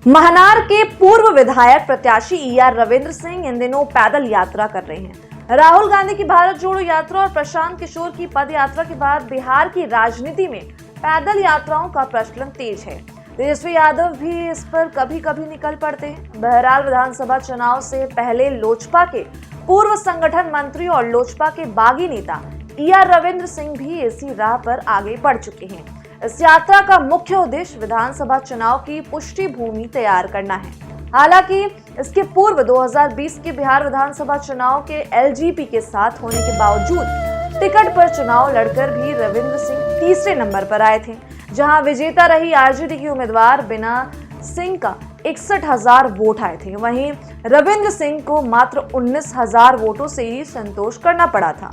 महनार के पूर्व विधायक प्रत्याशी ईआर रविंद्र सिंह इन दिनों पैदल यात्रा कर रहे हैं। राहुल गांधी की भारत जोड़ो यात्रा और प्रशांत किशोर की पद यात्रा के बाद बिहार की राजनीति में पैदल यात्राओं का प्रचलन तेज है। तेजस्वी यादव भी इस पर कभी कभी निकल पड़ते हैं। बहरहाल विधानसभा चुनाव से पहले लोजपा के पूर्व संगठन मंत्री और लोजपा के बागी नेता ईआर रविंद्र सिंह भी इसी राह पर आगे बढ़ चुके हैं। इस यात्रा का मुख्य उद्देश्य विधानसभा चुनाव की पुष्टि भूमि तैयार करना है। हालांकि इसके पूर्व 2020 के बिहार विधानसभा चुनाव के एलजेपी के साथ होने के बावजूद टिकट पर चुनाव लड़कर भी रविंद्र सिंह तीसरे नंबर पर आए थे, जहां विजेता रही आरजेडी की उम्मीदवार बीना सिंह का 61,000 वोट आए थे। वहीं रविंद्र सिंह को मात्र 19,000 वोटों से ही संतोष करना पड़ा था।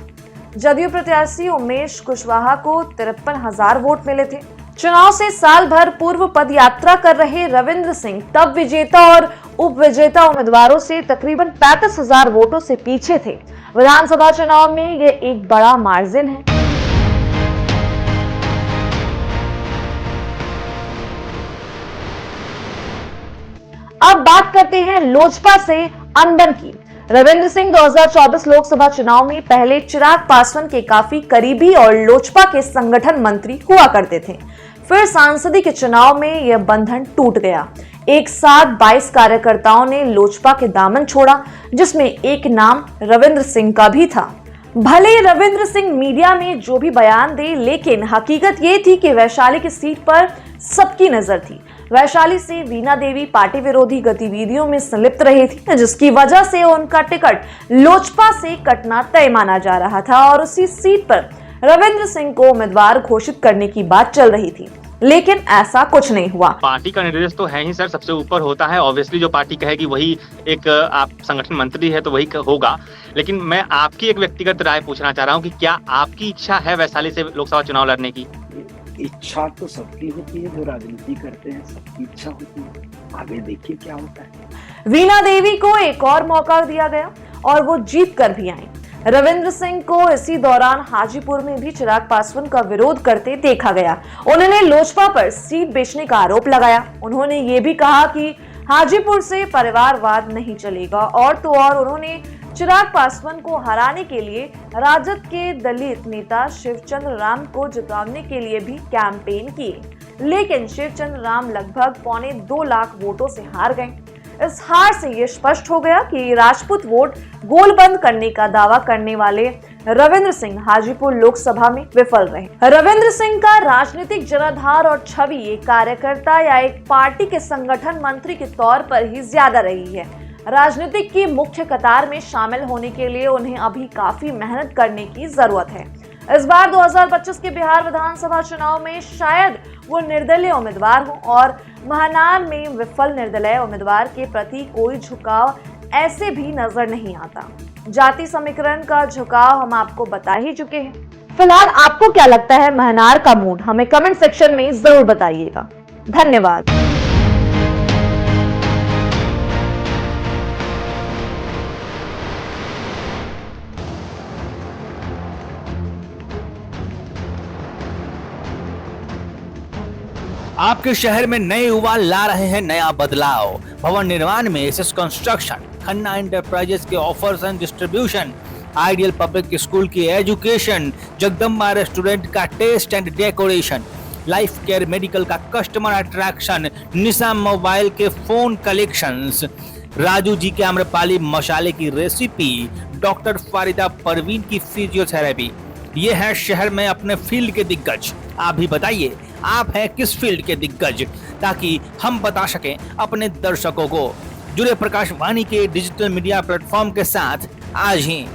जदयू प्रत्याशी उमेश कुशवाहा को 53,000 वोट मिले थे। चुनाव से साल भर पूर्व पद यात्रा कर रहे रविंद्र सिंह तब विजेता और उप विजेता उम्मीदवारों से तकरीबन 35,000 वोटों से पीछे थे। विधानसभा चुनाव में ये एक बड़ा मार्जिन है। अब बात करते हैं लोजपा से अनबन की। रविंद्र सिंह 2024 लोकसभा चुनाव में पहले चिराग पासवान के काफी करीबी और लोजपा के संगठन मंत्री हुआ करते थे। फिर सांसदी के चुनाव में यह बंधन टूट गया। एक साथ 22 कार्यकर्ताओं ने लोजपा के दामन छोड़ा, जिसमें एक नाम रविंद्र सिंह का भी था। भले रविंद्र सिंह मीडिया में जो भी बयान दे, लेकिन हकीकत ये थी कि वैशाली की सीट पर सबकी नजर थी। वैशाली से वीणा देवी पार्टी विरोधी गतिविधियों में संलिप्त रही थी, जिसकी वजह से उनका टिकट लोजपा से कटना तय माना जा रहा था और उसी सीट पर रविंद्र सिंह को उम्मीदवार घोषित करने की बात चल रही थी, लेकिन ऐसा कुछ नहीं हुआ। पार्टी का निर्देश तो है ही सर, सबसे ऊपर होता है। ऑब्वियसली जो पार्टी कहेगी वही एक आप संगठन मंत्री है तो वही होगा। लेकिन मैं आपकी एक व्यक्तिगत राय पूछना चाह रहा हूँ कि क्या आपकी इच्छा है वैशाली से लोकसभा चुनाव लड़ने की? इच्छा तो सबकी होती है, जो राजनीति करते हैं सबकी इच्छा होती है। आगे देखिए क्या होता है। वीणा देवी को एक और मौका दिया गया और वो जीत कर भी आई। रविंद्र सिंह को इसी दौरान हाजीपुर में भी चिराग पासवान का विरोध करते देखा गया। उन्होंने लोजपा पर सीट बेचने का आरोप लगाया। उन्होंने ये भी कहा कि हाजीपुर से परिवारवाद नहीं चलेगा, और तो और उन्होंने चिराग पासवान को हराने के लिए राजद के दलित नेता शिवचंद्र राम को जिताने के लिए भी कैंपेन किए, लेकिन शिवचंद्र राम लगभग 2.25 लाख वोटों से हार गए। इस हार से ये स्पष्ट हो गया कि राजपूत वोट गोलबंद करने का दावा करने वाले रविंद्र सिंह हाजीपुर लोकसभा में विफल रहे। रविंद्र सिंह का राजनीतिक जनाधार और छवि एक कार्यकर्ता या एक पार्टी के संगठन मंत्री के तौर पर ही ज्यादा रही है। राजनीतिक की मुख्य कतार में शामिल होने के लिए उन्हें अभी काफी मेहनत करने की जरूरत है। इस बार 2025 के बिहार विधानसभा चुनाव में शायद वो निर्दलीय उम्मीदवार हो और महनार में विफल निर्दलीय उम्मीदवार के प्रति कोई झुकाव ऐसे भी नजर नहीं आता। जाति समीकरण का झुकाव हम आपको बता ही चुके हैं। फिलहाल आपको क्या लगता है महनार का मूड? हमें कमेंट सेक्शन में जरूर बताइएगा। धन्यवाद। आपके शहर में नए युवा ला रहे हैं नया बदलाव। भवन निर्माण में एसएस कंस्ट्रक्शन, खन्ना एंटरप्राइजेस के offers and distribution, ideal public school की एजुकेशन, जगदम्बा रेस्टोरेंट का taste and decoration, life care medical का कस्टमर अट्रैक्शन, निशा मोबाइल के फोन कलेक्शंस, राजू जी के आम्रपाली मसाले की रेसिपी, डॉक्टर फारिदा परवीन की फिजियोथेरेपी। ये है शहर में अपने फील्ड के दिग्गज। आप भी बताइए, आप हैं किस फील्ड के दिग्गज, ताकि हम बता सकें अपने दर्शकों को। जुड़े प्रकाशवाणी के डिजिटल मीडिया प्लेटफॉर्म के साथ आज ही।